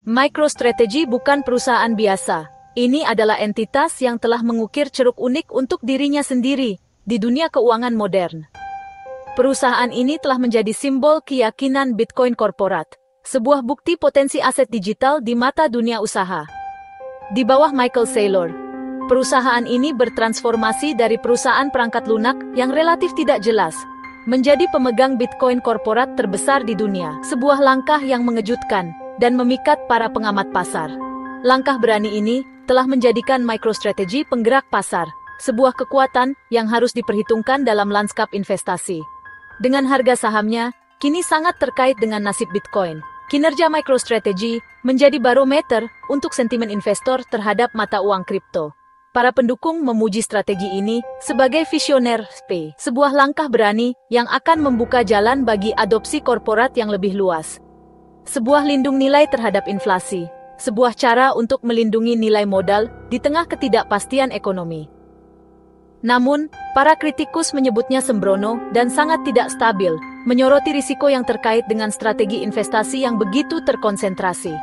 MicroStrategy bukan perusahaan biasa. Ini adalah entitas yang telah mengukir ceruk unik untuk dirinya sendiri di dunia keuangan modern. Perusahaan ini telah menjadi simbol keyakinan Bitcoin korporat, sebuah bukti potensi aset digital di mata dunia usaha. Di bawah Michael Saylor, perusahaan ini bertransformasi dari perusahaan perangkat lunak yang relatif tidak jelas menjadi pemegang Bitcoin korporat terbesar di dunia. Sebuah langkah yang mengejutkan dan memikat para pengamat pasar. Langkah berani ini telah menjadikan MicroStrategy penggerak pasar, sebuah kekuatan yang harus diperhitungkan dalam lanskap investasi. Dengan harga sahamnya kini sangat terkait dengan nasib Bitcoin, kinerja MicroStrategy menjadi barometer untuk sentimen investor terhadap mata uang kripto. Para pendukung memuji strategi ini sebagai visioner, sebuah langkah berani yang akan membuka jalan bagi adopsi korporat yang lebih luas. Sebuah lindung nilai terhadap inflasi, sebuah cara untuk melindungi nilai modal di tengah ketidakpastian ekonomi. Namun, para kritikus menyebutnya sembrono dan sangat tidak stabil, menyoroti risiko yang terkait dengan strategi investasi yang begitu terkonsentrasi.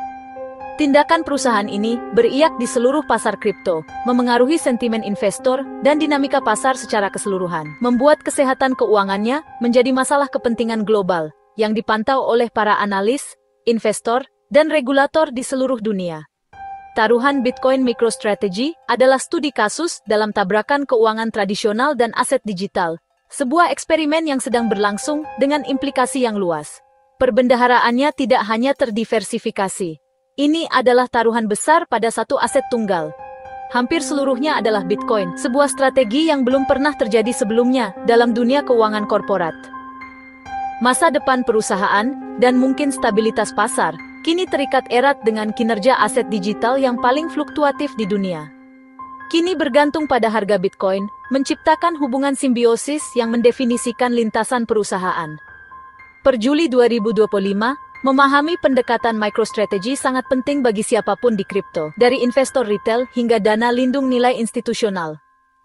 Tindakan perusahaan ini beriak di seluruh pasar kripto, memengaruhi sentimen investor dan dinamika pasar secara keseluruhan, membuat kesehatan keuangannya menjadi masalah kepentingan global yang dipantau oleh para analis, investor, dan regulator di seluruh dunia. Taruhan Bitcoin MicroStrategy adalah studi kasus dalam tabrakan keuangan tradisional dan aset digital, sebuah eksperimen yang sedang berlangsung dengan implikasi yang luas. Perbendaharaannya tidak hanya terdiversifikasi. Ini adalah taruhan besar pada satu aset tunggal. Hampir seluruhnya adalah Bitcoin, sebuah strategi yang belum pernah terjadi sebelumnya dalam dunia keuangan korporat. Masa depan perusahaan dan mungkin stabilitas pasar kini terikat erat dengan kinerja aset digital yang paling fluktuatif di dunia. Kini bergantung pada harga Bitcoin, menciptakan hubungan simbiosis yang mendefinisikan lintasan perusahaan. Per Juli 2025, memahami pendekatan MicroStrategy sangat penting bagi siapapun di kripto, dari investor retail hingga dana lindung nilai institusional.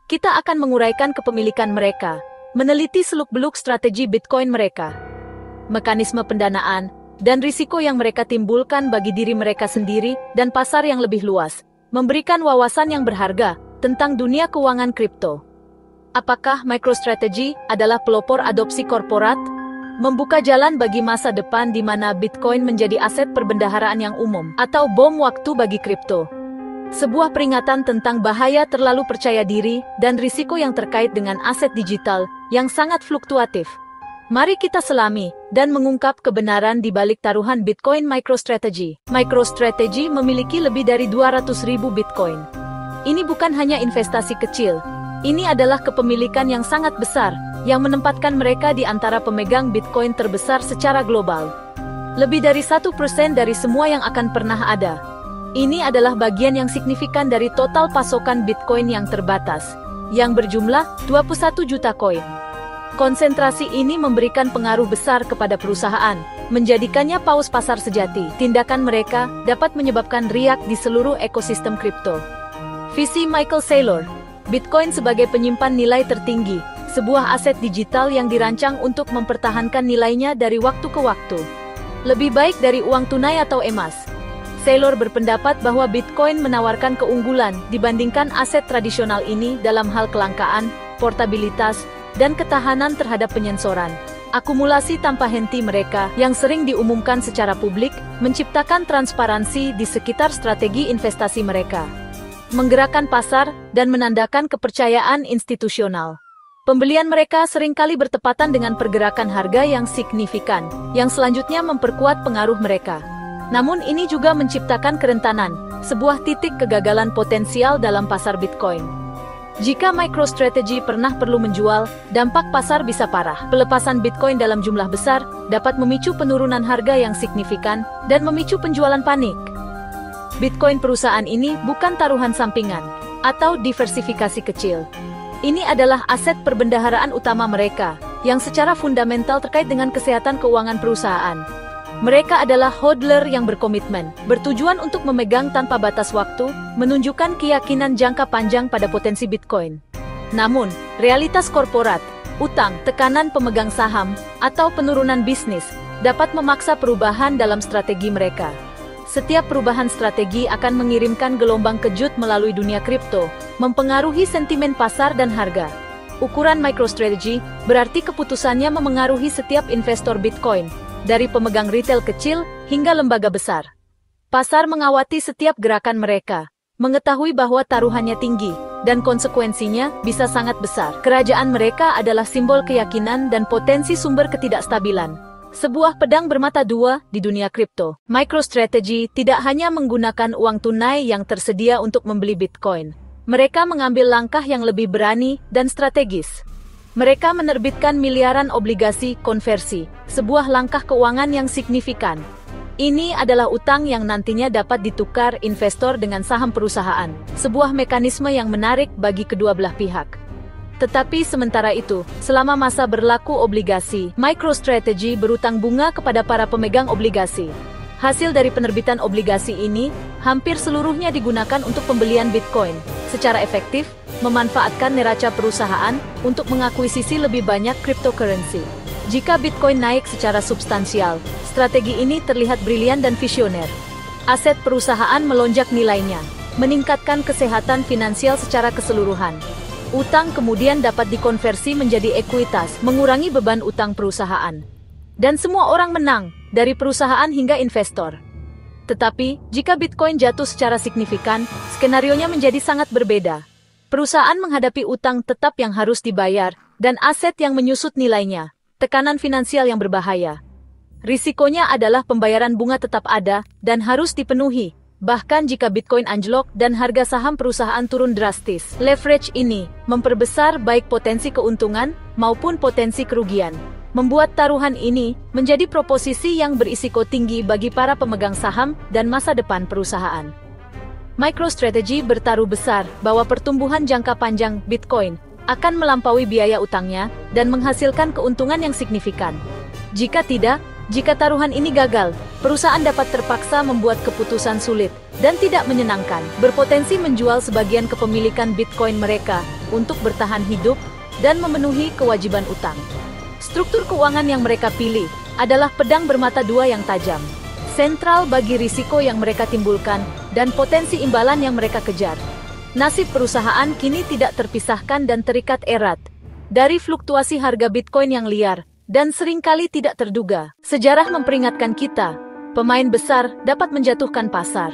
Kita akan menguraikan kepemilikan mereka, meneliti seluk-beluk strategi Bitcoin mereka, mekanisme pendanaan, dan risiko yang mereka timbulkan bagi diri mereka sendiri dan pasar yang lebih luas, memberikan wawasan yang berharga tentang dunia keuangan kripto. Apakah MicroStrategy adalah pelopor adopsi korporat? Membuka jalan bagi masa depan di mana Bitcoin menjadi aset perbendaharaan yang umum, atau bom waktu bagi kripto? Sebuah peringatan tentang bahaya terlalu percaya diri dan risiko yang terkait dengan aset digital yang sangat fluktuatif. Mari kita selami dan mengungkap kebenaran di balik taruhan Bitcoin MicroStrategy. MicroStrategy memiliki lebih dari 200.000 Bitcoin. Ini bukan hanya investasi kecil. Ini adalah kepemilikan yang sangat besar yang menempatkan mereka di antara pemegang Bitcoin terbesar secara global. Lebih dari 1% dari semua yang akan pernah ada. Ini adalah bagian yang signifikan dari total pasokan Bitcoin yang terbatas, yang berjumlah 21 juta koin. Konsentrasi ini memberikan pengaruh besar kepada perusahaan, menjadikannya paus pasar sejati. Tindakan mereka dapat menyebabkan riak di seluruh ekosistem kripto. Visi Michael Saylor, Bitcoin sebagai penyimpan nilai tertinggi, sebuah aset digital yang dirancang untuk mempertahankan nilainya dari waktu ke waktu. Lebih baik dari uang tunai atau emas. Saylor berpendapat bahwa Bitcoin menawarkan keunggulan dibandingkan aset tradisional ini dalam hal kelangkaan, portabilitas, dan ketahanan terhadap penyensoran. Akumulasi tanpa henti mereka yang sering diumumkan secara publik menciptakan transparansi di sekitar strategi investasi mereka, menggerakkan pasar dan menandakan kepercayaan institusional. Pembelian mereka seringkali bertepatan dengan pergerakan harga yang signifikan, yang selanjutnya memperkuat pengaruh mereka. Namun ini juga menciptakan kerentanan, sebuah titik kegagalan potensial dalam pasar Bitcoin. Jika MicroStrategy pernah perlu menjual, dampak pasar bisa parah. Pelepasan Bitcoin dalam jumlah besar dapat memicu penurunan harga yang signifikan dan memicu penjualan panik. Bitcoin perusahaan ini bukan taruhan sampingan atau diversifikasi kecil. Ini adalah aset perbendaharaan utama mereka, yang secara fundamental terkait dengan kesehatan keuangan perusahaan. Mereka adalah hodler yang berkomitmen, bertujuan untuk memegang tanpa batas waktu, menunjukkan keyakinan jangka panjang pada potensi Bitcoin. Namun, realitas korporat, utang, tekanan pemegang saham, atau penurunan bisnis, dapat memaksa perubahan dalam strategi mereka. Setiap perubahan strategi akan mengirimkan gelombang kejut melalui dunia kripto, mempengaruhi sentimen pasar dan harga. Ukuran MicroStrategy berarti keputusannya memengaruhi setiap investor Bitcoin, dari pemegang retail kecil hingga lembaga besar. Pasar mengawati setiap gerakan mereka, mengetahui bahwa taruhannya tinggi, dan konsekuensinya bisa sangat besar. Kerajaan mereka adalah simbol keyakinan dan potensi sumber ketidakstabilan. Sebuah pedang bermata dua di dunia kripto. MicroStrategy tidak hanya menggunakan uang tunai yang tersedia untuk membeli Bitcoin. Mereka mengambil langkah yang lebih berani dan strategis. Mereka menerbitkan miliaran obligasi konversi, sebuah langkah keuangan yang signifikan. Ini adalah utang yang nantinya dapat ditukar investor dengan saham perusahaan, sebuah mekanisme yang menarik bagi kedua belah pihak. Tetapi sementara itu, selama masa berlaku obligasi, MicroStrategy berutang bunga kepada para pemegang obligasi. Hasil dari penerbitan obligasi ini, hampir seluruhnya digunakan untuk pembelian Bitcoin. Secara efektif, memanfaatkan neraca perusahaan untuk mengakuisisi lebih banyak cryptocurrency. Jika Bitcoin naik secara substansial, strategi ini terlihat brilian dan visioner. Aset perusahaan melonjak nilainya, meningkatkan kesehatan finansial secara keseluruhan. Utang kemudian dapat dikonversi menjadi ekuitas, mengurangi beban utang perusahaan. Dan semua orang menang, dari perusahaan hingga investor. Tetapi, jika Bitcoin jatuh secara signifikan, skenarionya menjadi sangat berbeda. Perusahaan menghadapi utang tetap yang harus dibayar, dan aset yang menyusut nilainya, tekanan finansial yang berbahaya. Risikonya adalah pembayaran bunga tetap ada, dan harus dipenuhi. Bahkan jika Bitcoin anjlok dan harga saham perusahaan turun drastis, leverage ini memperbesar baik potensi keuntungan maupun potensi kerugian. Membuat taruhan ini menjadi proposisi yang berisiko tinggi bagi para pemegang saham dan masa depan perusahaan. MicroStrategy bertaruh besar bahwa pertumbuhan jangka panjang Bitcoin akan melampaui biaya utangnya dan menghasilkan keuntungan yang signifikan. Jika tidak, jika taruhan ini gagal, perusahaan dapat terpaksa membuat keputusan sulit dan tidak menyenangkan, berpotensi menjual sebagian kepemilikan Bitcoin mereka untuk bertahan hidup dan memenuhi kewajiban utang. Struktur keuangan yang mereka pilih adalah pedang bermata dua yang tajam, sentral bagi risiko yang mereka timbulkan dan potensi imbalan yang mereka kejar. Nasib perusahaan kini tidak terpisahkan dan terikat erat dari fluktuasi harga Bitcoin yang liar dan seringkali tidak terduga. Sejarah memperingatkan kita, pemain besar dapat menjatuhkan pasar.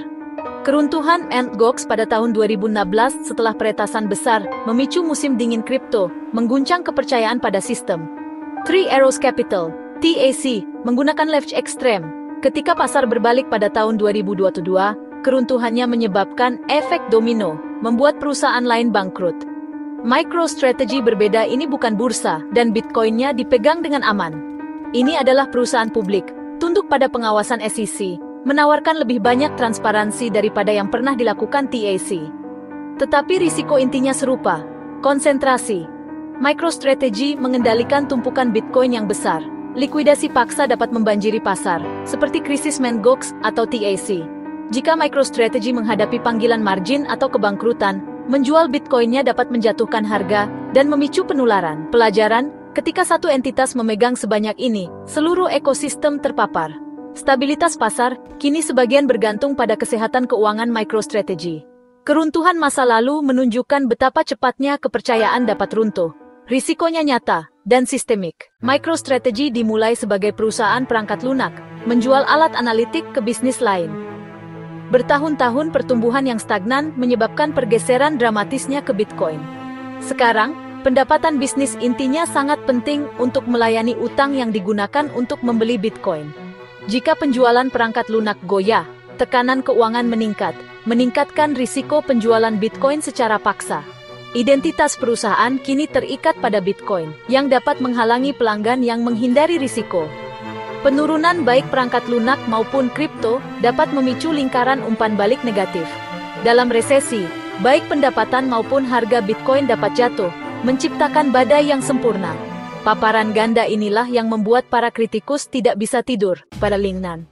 Keruntuhan Mt. Gox pada tahun 2016 setelah peretasan besar memicu musim dingin kripto, mengguncang kepercayaan pada sistem. Three Arrows Capital, TAC, menggunakan leverage ekstrem. Ketika pasar berbalik pada tahun 2022, keruntuhannya menyebabkan efek domino, membuat perusahaan lain bangkrut. MicroStrategy berbeda, ini bukan bursa, dan Bitcoin-nya dipegang dengan aman. Ini adalah perusahaan publik, tunduk pada pengawasan SEC, menawarkan lebih banyak transparansi daripada yang pernah dilakukan TAC. Tetapi risiko intinya serupa, konsentrasi. MicroStrategy mengendalikan tumpukan Bitcoin yang besar. Likuidasi paksa dapat membanjiri pasar, seperti krisis Mt. Gox atau TAC. Jika MicroStrategy menghadapi panggilan margin atau kebangkrutan, menjual Bitcoin-nya dapat menjatuhkan harga dan memicu penularan. Pelajaran, ketika satu entitas memegang sebanyak ini, seluruh ekosistem terpapar. Stabilitas pasar, kini sebagian bergantung pada kesehatan keuangan MicroStrategy. Keruntuhan masa lalu menunjukkan betapa cepatnya kepercayaan dapat runtuh. Risikonya nyata dan sistemik. MicroStrategy dimulai sebagai perusahaan perangkat lunak, menjual alat analitik ke bisnis lain. Bertahun-tahun pertumbuhan yang stagnan menyebabkan pergeseran dramatisnya ke Bitcoin. Sekarang, pendapatan bisnis intinya sangat penting untuk melayani utang yang digunakan untuk membeli Bitcoin. Jika penjualan perangkat lunak goyah, tekanan keuangan meningkat, meningkatkan risiko penjualan Bitcoin secara paksa. Identitas perusahaan kini terikat pada Bitcoin, yang dapat menghalangi pelanggan yang menghindari risiko. Penurunan baik perangkat lunak maupun kripto dapat memicu lingkaran umpan balik negatif. Dalam resesi, baik pendapatan maupun harga Bitcoin dapat jatuh, menciptakan badai yang sempurna. Paparan ganda inilah yang membuat para kritikus tidak bisa tidur pada Lingnan.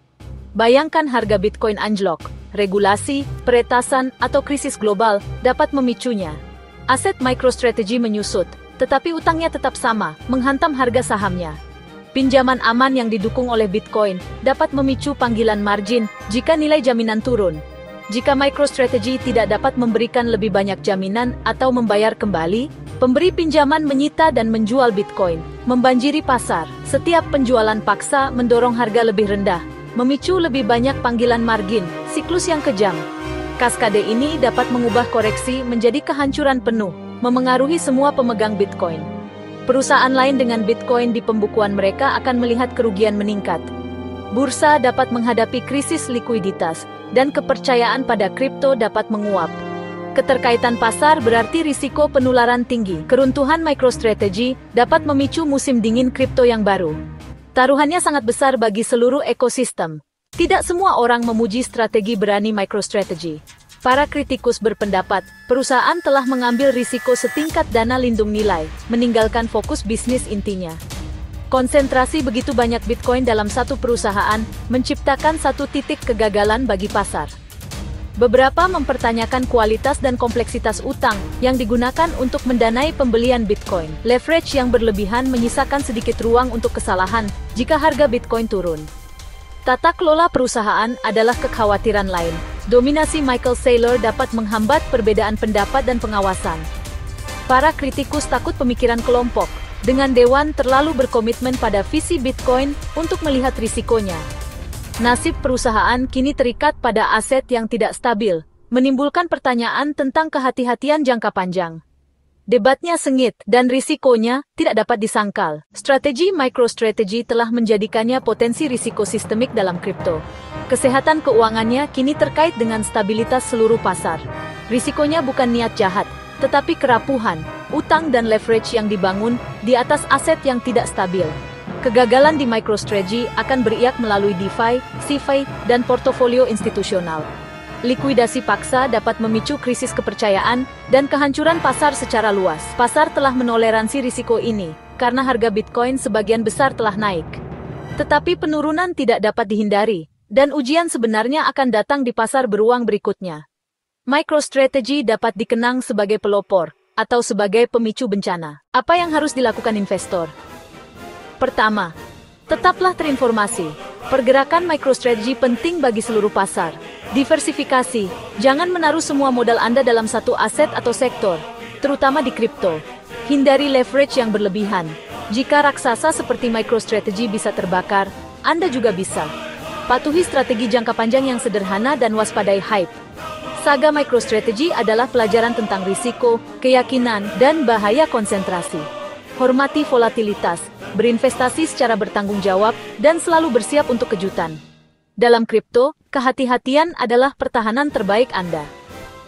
Bayangkan harga Bitcoin anjlok, regulasi, peretasan, atau krisis global dapat memicunya. Aset MicroStrategy menyusut, tetapi utangnya tetap sama, menghantam harga sahamnya. Pinjaman aman yang didukung oleh Bitcoin dapat memicu panggilan margin jika nilai jaminan turun. Jika MicroStrategy tidak dapat memberikan lebih banyak jaminan atau membayar kembali, pemberi pinjaman menyita dan menjual Bitcoin, membanjiri pasar. Setiap penjualan paksa mendorong harga lebih rendah, memicu lebih banyak panggilan margin, siklus yang kejam. Kaskade ini dapat mengubah koreksi menjadi kehancuran penuh, memengaruhi semua pemegang Bitcoin. Perusahaan lain dengan Bitcoin di pembukuan mereka akan melihat kerugian meningkat. Bursa dapat menghadapi krisis likuiditas, dan kepercayaan pada kripto dapat menguap. Keterkaitan pasar berarti risiko penularan tinggi. Keruntuhan MicroStrategy dapat memicu musim dingin kripto yang baru. Taruhannya sangat besar bagi seluruh ekosistem. Tidak semua orang memuji strategi berani MicroStrategy. Para kritikus berpendapat, perusahaan telah mengambil risiko setingkat dana lindung nilai, meninggalkan fokus bisnis intinya. Konsentrasi begitu banyak Bitcoin dalam satu perusahaan, menciptakan satu titik kegagalan bagi pasar. Beberapa mempertanyakan kualitas dan kompleksitas utang yang digunakan untuk mendanai pembelian Bitcoin. Leverage yang berlebihan menyisakan sedikit ruang untuk kesalahan jika harga Bitcoin turun. Tata kelola perusahaan adalah kekhawatiran lain. Dominasi Michael Saylor dapat menghambat perbedaan pendapat dan pengawasan. Para kritikus takut pemikiran kelompok, dengan dewan terlalu berkomitmen pada visi Bitcoin untuk melihat risikonya. Nasib perusahaan kini terikat pada aset yang tidak stabil, menimbulkan pertanyaan tentang kehati-hatian jangka panjang. Debatnya sengit, dan risikonya tidak dapat disangkal. Strategi MicroStrategy telah menjadikannya potensi risiko sistemik dalam kripto. Kesehatan keuangannya kini terkait dengan stabilitas seluruh pasar. Risikonya bukan niat jahat, tetapi kerapuhan, utang dan leverage yang dibangun di atas aset yang tidak stabil. Kegagalan di MicroStrategy akan beriak melalui DeFi, CeFi, dan portofolio institusional. Likuidasi paksa dapat memicu krisis kepercayaan dan kehancuran pasar secara luas. Pasar telah menoleransi risiko ini, karena harga Bitcoin sebagian besar telah naik. Tetapi penurunan tidak dapat dihindari, dan ujian sebenarnya akan datang di pasar beruang berikutnya. MicroStrategy dapat dikenang sebagai pelopor, atau sebagai pemicu bencana. Apa yang harus dilakukan investor? Pertama, tetaplah terinformasi. Pergerakan MicroStrategy penting bagi seluruh pasar. Diversifikasi, jangan menaruh semua modal Anda dalam satu aset atau sektor, terutama di kripto. Hindari leverage yang berlebihan. Jika raksasa seperti MicroStrategy bisa terbakar, Anda juga bisa. Patuhi strategi jangka panjang yang sederhana dan waspadai hype. Saga MicroStrategy adalah pelajaran tentang risiko, keyakinan, dan bahaya konsentrasi. Hormati volatilitas, berinvestasi secara bertanggung jawab, dan selalu bersiap untuk kejutan. Dalam kripto, kehati-hatian adalah pertahanan terbaik Anda.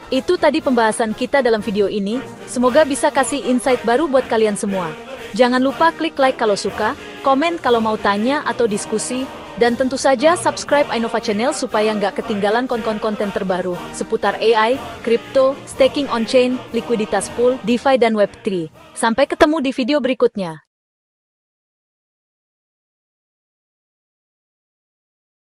Itu tadi pembahasan kita dalam video ini, semoga bisa kasih insight baru buat kalian semua. Jangan lupa klik like kalau suka, komen kalau mau tanya atau diskusi, dan tentu saja subscribe Ainova Channel supaya nggak ketinggalan konten-konten terbaru seputar AI, kripto, staking on-chain, likuiditas pool, DeFi dan Web3. Sampai ketemu di video berikutnya.